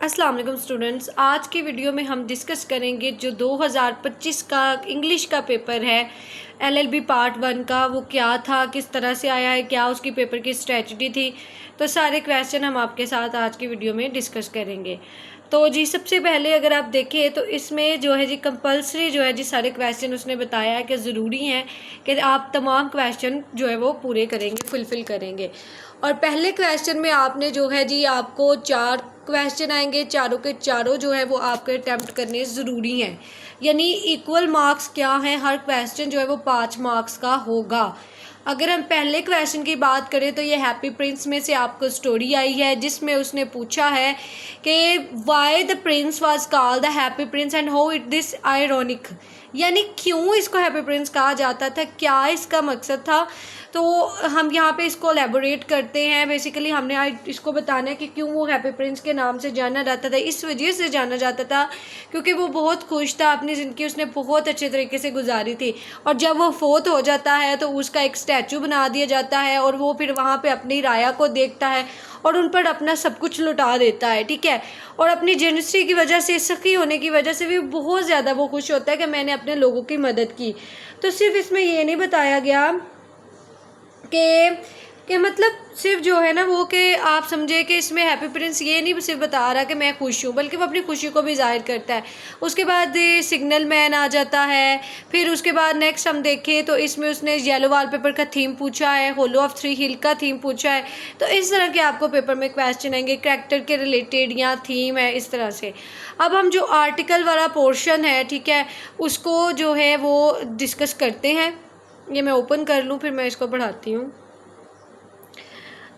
अस्सलाम वालेकुम स्टूडेंट्स, आज की वीडियो में हम डिस्कस करेंगे जो 2025 का इंग्लिश का पेपर है एलएलबी पार्ट 1 का, वो क्या था, किस तरह से आया है, क्या उसकी पेपर की स्ट्रेटजी थी। तो सारे क्वेश्चन हम आपके साथ आज की वीडियो में डिस्कस करेंगे। तो जी सबसे पहले अगर आप देखें तो इसमें जो है जी कंपलसरी जो है जी सारे क्वेश्चन उसने बताया है कि ज़रूरी हैं कि आप तमाम क्वेश्चन जो है वो पूरे करेंगे, फुलफ़िल करेंगे। और पहले क्वेश्चन में आपने जो है जी आपको 4 क्वेश्चन आएंगे, चारों के चारों जो है वो आपके अटैम्प्ट करने ज़रूरी हैं, यानी इक्वल मार्क्स क्या हैं, हर क्वेश्चन जो है वो 5 मार्क्स का होगा। अगर हम पहले क्वेश्चन की बात करें तो ये हैप्पी प्रिंस में से आपको स्टोरी आई है जिसमें उसने पूछा है कि why the Prince was called the happy Prince and how it this ironic, यानी क्यों इसको हैप्पी प्रिंस कहा जाता था, क्या इसका मकसद था। तो हम यहाँ पे इसको एलेबोरेट करते हैं। बेसिकली हमने आज इसको बताना है कि क्यों वो हैप्पी प्रिंस के नाम से जाना जाता था। इस वजह से जाना जाता था क्योंकि वो बहुत खुश था, अपनी ज़िंदगी उसने बहुत अच्छे तरीके से गुजारी थी, और जब वो फोत हो जाता है तो उसका एक स्टैचू बना दिया जाता है और वो फिर वहाँ पे अपनी राया को देखता है और उन पर अपना सब कुछ लुटा देता है, ठीक है। और अपनी जेनरसी की वजह से, सखी होने की वजह से भी बहुत ज़्यादा वो खुश होता है कि मैंने अपने लोगों की मदद की। तो सिर्फ इसमें ये नहीं बताया गया कि मतलब सिर्फ जो है ना वो कि आप समझे कि इसमें हैप्पी प्रिंस ये नहीं सिर्फ बता रहा कि मैं खुश हूँ, बल्कि वो अपनी खुशी को भी जाहिर करता है। उसके बाद सिग्नल मैन आ जाता है। फिर उसके बाद नेक्स्ट हम देखें तो इसमें उसने येलो वॉलपेपर का थीम पूछा है, होलो ऑफ थ्री हिल का थीम पूछा है। तो इस तरह के आपको पेपर में क्वेश्चन आएंगे, करैक्टर के रिलेटेड या थीम है, इस तरह से। अब हम जो आर्टिकल वाला पोर्शन है, ठीक है, उसको जो है वो डिस्कस करते हैं। ये मैं ओपन कर लूँ फिर मैं इसको बढ़ाती हूँ।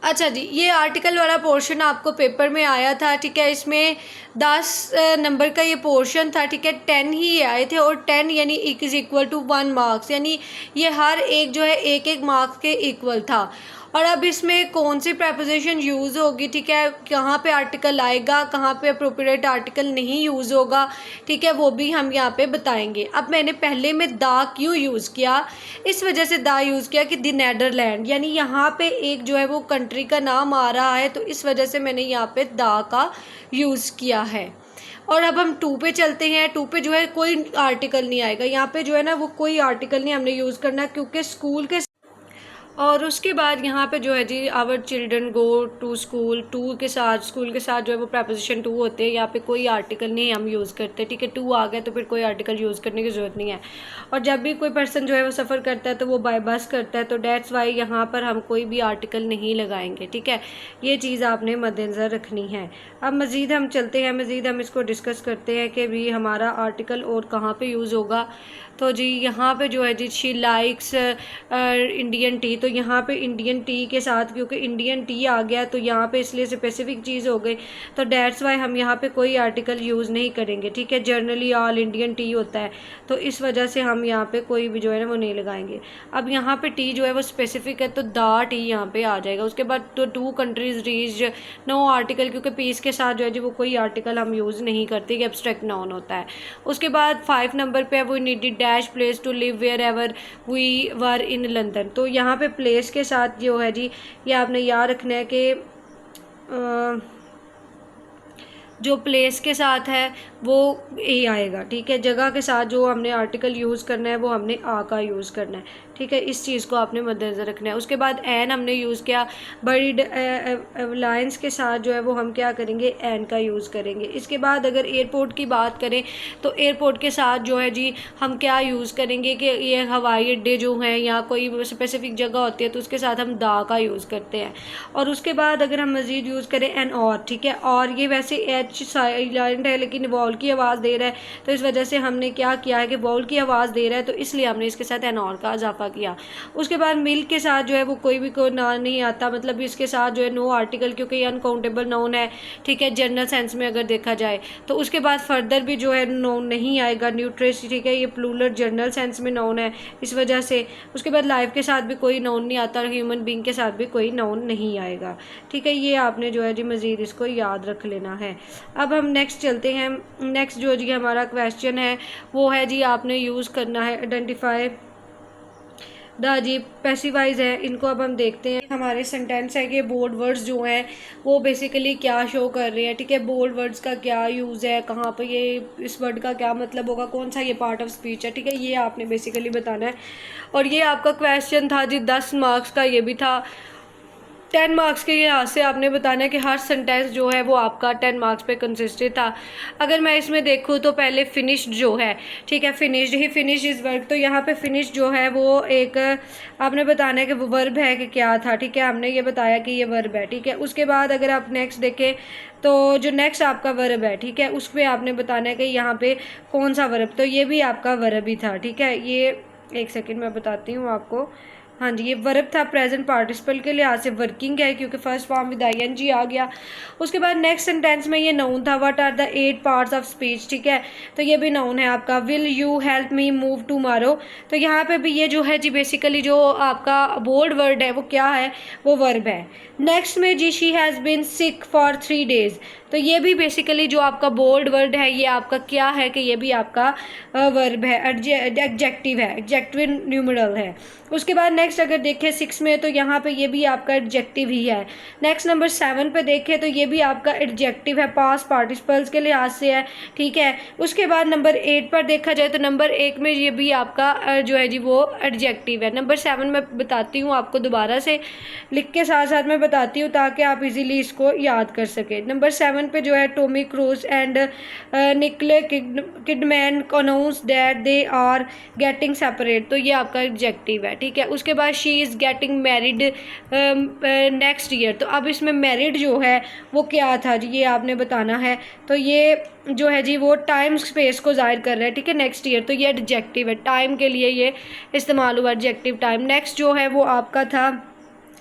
अच्छा जी, ये आर्टिकल वाला पोर्शन आपको पेपर में आया था, ठीक है। इसमें 10 नंबर का ये पोर्शन था, ठीक है। 10 ही आए थे और 10 यानी इज इक्वल टू 1 मार्क्स, यानी ये हर एक जो है एक एक मार्क्स के इक्वल था। और अब इसमें कौन सी प्रपोजिशन यूज़ होगी, ठीक है, कहाँ पे आर्टिकल आएगा, कहाँ पे अप्रोप्रिएट आर्टिकल नहीं यूज़ होगा, ठीक है, वो भी हम यहाँ पे बताएंगे। अब मैंने पहले में दा क्यों यूज़ किया, इस वजह से दा यूज़ किया कि द नेदरलैंड, यानी यहाँ पे एक जो है वो कंट्री का नाम आ रहा है, तो इस वजह से मैंने यहाँ पे दा का यूज़ किया है। और अब हम 2 पे चलते हैं। 2 पे जो है कोई आर्टिकल नहीं आएगा, यहाँ पे जो है ना वो कोई आर्टिकल नहीं हमने यूज़ करना, क्योंकि स्कूल के और उसके बाद यहाँ पे जो है जी our children go to school, to के साथ, स्कूल के साथ जो है वो प्रपोजिशन टू होते हैं। यहाँ पे कोई आर्टिकल नहीं हम यूज़ करते, ठीक है। टू आ गया तो फिर कोई आर्टिकल यूज़ करने की ज़रूरत नहीं है। और जब भी कोई पर्सन जो है वो सफ़र करता है तो वो बाय बस करता है, तो डेट्स वाई यहाँ पर हम कोई भी आर्टिकल नहीं लगाएंगे, ठीक है। ये चीज़ आपने मद्देनज़र रखनी है। अब मज़ीद हम चलते हैं, मज़ीद हम इसको डिस्कस करते हैं कि भी हमारा आर्टिकल और कहाँ पर यूज़ होगा। तो जी यहाँ पे जो है जी शी लाइक्स इंडियन टी, तो यहाँ पे इंडियन टी के साथ क्योंकि इंडियन टी आ गया तो यहाँ पे इसलिए स्पेसिफिक चीज़ हो गई, तो डेट्स वाई हम यहाँ पे कोई आर्टिकल यूज़ नहीं करेंगे, ठीक है। जनरली ऑल इंडियन टी होता है, तो इस वजह से हम यहाँ पे कोई भी जो है ना वो नहीं लगाएंगे। अब यहाँ पे टी जो है वो स्पेसिफिक है, तो दा टी यहाँ पे आ जाएगा। उसके बाद तो 2 कंट्रीज़ रीच नो आर्टिकल, क्योंकि पीस के साथ जो है जी वो कोई आर्टिकल हम यूज़ नहीं करते, कि एब्स्ट्रैक्ट नाउन होता है। उसके बाद 5 नंबर पे वो needed dash place to live wherever we were in London, तो यहाँ पे प्लेस के साथ जो है जी ये आपने याद रखना है कि जो प्लेस के साथ है वो ए आएगा, ठीक है। जगह के साथ जो हमने आर्टिकल यूज़ करना है वो हमने आ का यूज़ करना है, ठीक है। इस चीज़ को आपने मद्देनज़र रखना है। उसके बाद एन हमने यूज़ किया, बर्ड लाइन्स के साथ जो है वो हम क्या करेंगे, एन का यूज़ करेंगे। इसके बाद अगर एयरपोर्ट की बात करें तो एयरपोर्ट के साथ जो है जी हम क्या यूज़ करेंगे कि ये हवाई अड्डे जो हैं या कोई स्पेसिफिक जगह होती है तो उसके साथ हम दा का यूज़ करते हैं। और उसके बाद अगर हम मज़ीद यूज़ करें एन और, ठीक है, और ये वैसे एच साइलेंट है लेकिन वॉल की आवाज़ दे रहा है, तो इस वजह से हमने क्या किया है कि वॉल की आवाज़ दे रहा है, तो इसलिए हमने इसके साथ एन और का इजाफा किया। उसके बाद मिल्क के साथ जो है वो कोई भी को ना नहीं आता, मतलब इसके साथ जो है नो आर्टिकल, क्योंकि ये अनकाउंटेबल नाउन है, ठीक है, जनरल सेंस में अगर देखा जाए। तो उसके बाद फर्दर भी जो है नाउन नहीं आएगा, न्यूट्रिश, ठीक है, ये प्लूरल जनरल सेंस में नाउन है, इस वजह से। उसके बाद लाइफ के साथ भी कोई नाउन नहीं आता और ह्यूमन बींग के साथ भी कोई नाउन नहीं आएगा, ठीक है। ये आपने जो है जी मज़ीद इसको याद रख लेना है। अब हम नेक्स्ट चलते हैं। नेक्स्ट जो जी हमारा क्वेश्चन है वो है जी आपने यूज़ करना है आइडेंटिफाई द जी पैसिवाइज है, इनको अब हम देखते हैं। हमारे सेंटेंस है कि बोल्ड वर्ड्स जो हैं वो बेसिकली क्या शो कर रहे हैं, ठीक है। बोल्ड वर्ड्स का क्या यूज़ है, कहाँ पर ये इस वर्ड का क्या मतलब होगा, कौन सा ये पार्ट ऑफ स्पीच है, ठीक है, ये आपने बेसिकली बताना है। और ये आपका क्वेश्चन था जी 10 मार्क्स का, ये भी था 10 मार्क्स के लिहाज से आपने बताना है कि हर सेंटेंस जो है वो आपका 10 मार्क्स पे कंसिस्टेड था। अगर मैं इसमें देखूँ तो पहले फिनिश्ड जो है, ठीक है, finished he finish is work, तो यहाँ पे फिनिश जो है वो एक आपने बताना है कि वो वर्ब है कि क्या था, ठीक है, हमने ये बताया कि ये वर्ब है, ठीक है। उसके बाद अगर आप नेक्स्ट देखें तो जो नेक्स्ट आपका वर्ब है, ठीक है, उसमें आपने बताना है कि यहाँ पे कौन सा वर्ब, तो ये भी आपका वर्ब ही था, ठीक है। ये एक सेकेंड मैं बताती हूँ आपको। हाँ जी, ये वर्ब था, प्रेजेंट पार्टिसिपल के लिहाज से वर्किंग है क्योंकि फर्स्ट फॉर्म विद आईएनजी आ गया। उसके बाद नेक्स्ट सेंटेंस में ये नाउन था, what are the 8 parts of speech, ठीक है, तो ये भी नाउन है आपका। Will you help me move tomorrow, तो यहाँ पे भी ये जो है जी बेसिकली जो आपका बोल्ड वर्ड है वो क्या है, वो वर्ब है। नेक्स्ट में जी she has been sick for 3 days, तो ये भी बेसिकली जो आपका बोल्ड वर्ड है ये आपका क्या है कि ये भी आपका वर्ब है, एडजेक्टिव है, एडजेक्टिव न्यूमरल है। उसके बाद नेक्स्ट अगर देखें 6 में तो यहाँ पे ये भी आपका एडजेक्टिव ही है। नेक्स्ट नंबर 7 पे देखें तो ये भी आपका एडजेक्टिव है, पास्ट पार्टिसिपल्स के लिहाज से है, ठीक है। उसके बाद नंबर 8 पर देखा जाए तो नंबर 1 में ये भी आपका जो है जी वो एडजेक्टिव है। नंबर 7 मैं बताती हूँ आपको, दोबारा से लिख के साथ साथ मैं बताती हूँ ताकि आप इजीली इसको याद कर सकें। नंबर 7 पे जो है Tommy Cruise and Nicole Kidman announce that they are getting separate, तो ये आपका एडजेक्टिव है, ठीक है। उसके बाद she is getting married next year, तो अब इसमें मैरिड जो है वो क्या था जी, ये आपने बताना है। तो ये जो है जी वो टाइम स्पेस को जाहिर कर रहा है, ठीक है, नेक्स्ट ईयर, तो ये एडजेक्टिव है, टाइम के लिए ये इस्तेमाल हुआ एडजेक्टिव टाइम। नेक्स्ट जो है वो आपका था,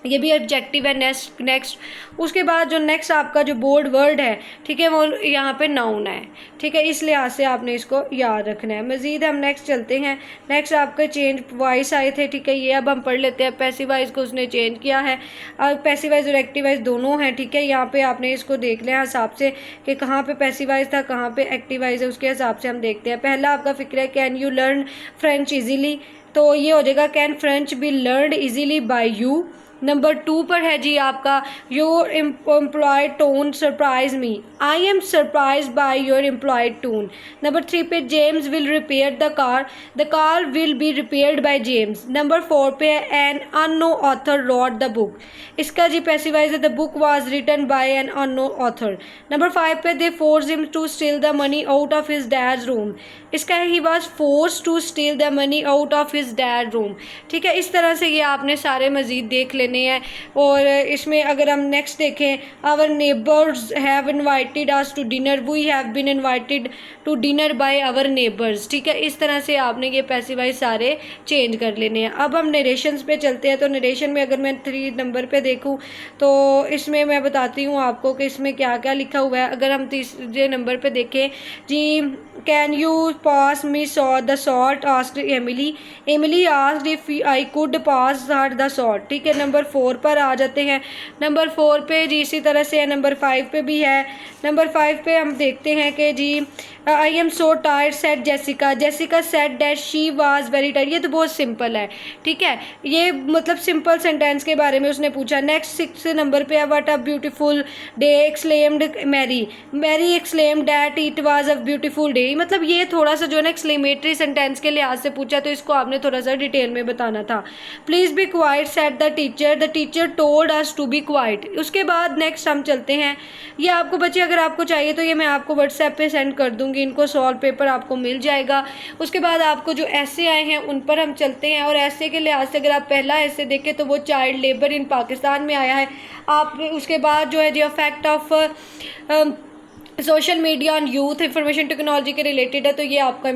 ये भी एडजेक्टिव है, नेक्स्ट। उसके बाद जो नेक्स्ट आपका जो बोल्ड वर्ड है, ठीक है, वो यहाँ पे नाउन है, ठीक है, इस लिहाज से आपने इसको याद रखना है। मज़ीद हम नेक्स्ट चलते हैं। नेक्स्ट आपके चेंज वॉइस आए थे, ठीक है, ये अब हम पढ़ लेते हैं। पैसिवाइज को उसने चेंज किया है, अब पैसिवाइज और एक्टिवाइज दोनों हैं, ठीक है। यहाँ पे आपने इसको देख लिया हिसाब से कि कहाँ पे पैसिवाइज था, कहाँ पे एक्टिवाइज है, उसके हिसाब से हम देखते हैं। पहला आपका फिक्र है can you learn French easily, तो ये हो जाएगा can French be learned easily by you. Number 2 पर है जी आपका your employed tone surprise me, I am surprise by your employed tone. Number 3 पे James will repair the car will be repaired by James. Number 4 पे है an unknown author wrote the book, इसका जी passivise है the book was written bye N unknown author. Number 5 पे they force him to steal the money out of his dad's room, इसका है he was force to steal the money out of his dad room, ठीक है। इस तरह से ये आपने सारे मजीद देख लेने हैं। और इसमें अगर हम नेक्स्ट देखें, our neighbours have invited us to dinner, we have been invited to dinner by our neighbours, ठीक है। इस तरह से आपने ये पैसिवाइज सारे चेंज कर लेने हैं। अब हम नरेशंस पे चलते हैं, तो नरेशन में अगर मैं 3 नंबर पे देखूं तो इसमें मैं बताती हूँ आपको कि इसमें क्या क्या लिखा हुआ है। अगर हम तीसरे नंबर पे देखें जी, can you pass me the salt asked Emily, Emily asked if I could pass her the salt, ठीक है। नंबर 4 पर आ जाते हैं। नंबर 4 पे जी इसी तरह से है, नंबर 5 पे भी है। नंबर 5 पे हम देखते हैं कि जी I am so tired said Jessica, Jessica said that she was very tired, ये तो बहुत सिंपल है, ठीक है, ये मतलब सिंपल सेंटेंस के बारे में उसने पूछा। नेक्स्ट 6 नंबर पे है what a beautiful day exclaimed Mary, Mary exclaimed that it was a beautiful day, मतलब ये थोड़ा सा जो है ना एक्सक्लेमेटरी सेंटेंस के लिहाज से पूछा, तो इसको आपने थोड़ा सा डिटेल में बताना था। Please be quiet said the teacher told us to be quiet. उसके बाद नेक्स्ट हम चलते हैं, ये आपको बच्चे अगर आपको चाहिए तो ये मैं आपको व्हाट्सएप पे सेंड कर दूंगी, इनको सॉल्व पेपर आपको मिल जाएगा। उसके बाद आपको जो ऐसे आए हैं उन पर हम चलते हैं, और ऐसे के लिहाज से अगर आप पहला ऐसे देखें तो वो चाइल्ड लेबर इन पाकिस्तान में आया है। आप उसके बाद जो है जो effect of social media on youth information technology के रिलेटेड है, तो ये आपका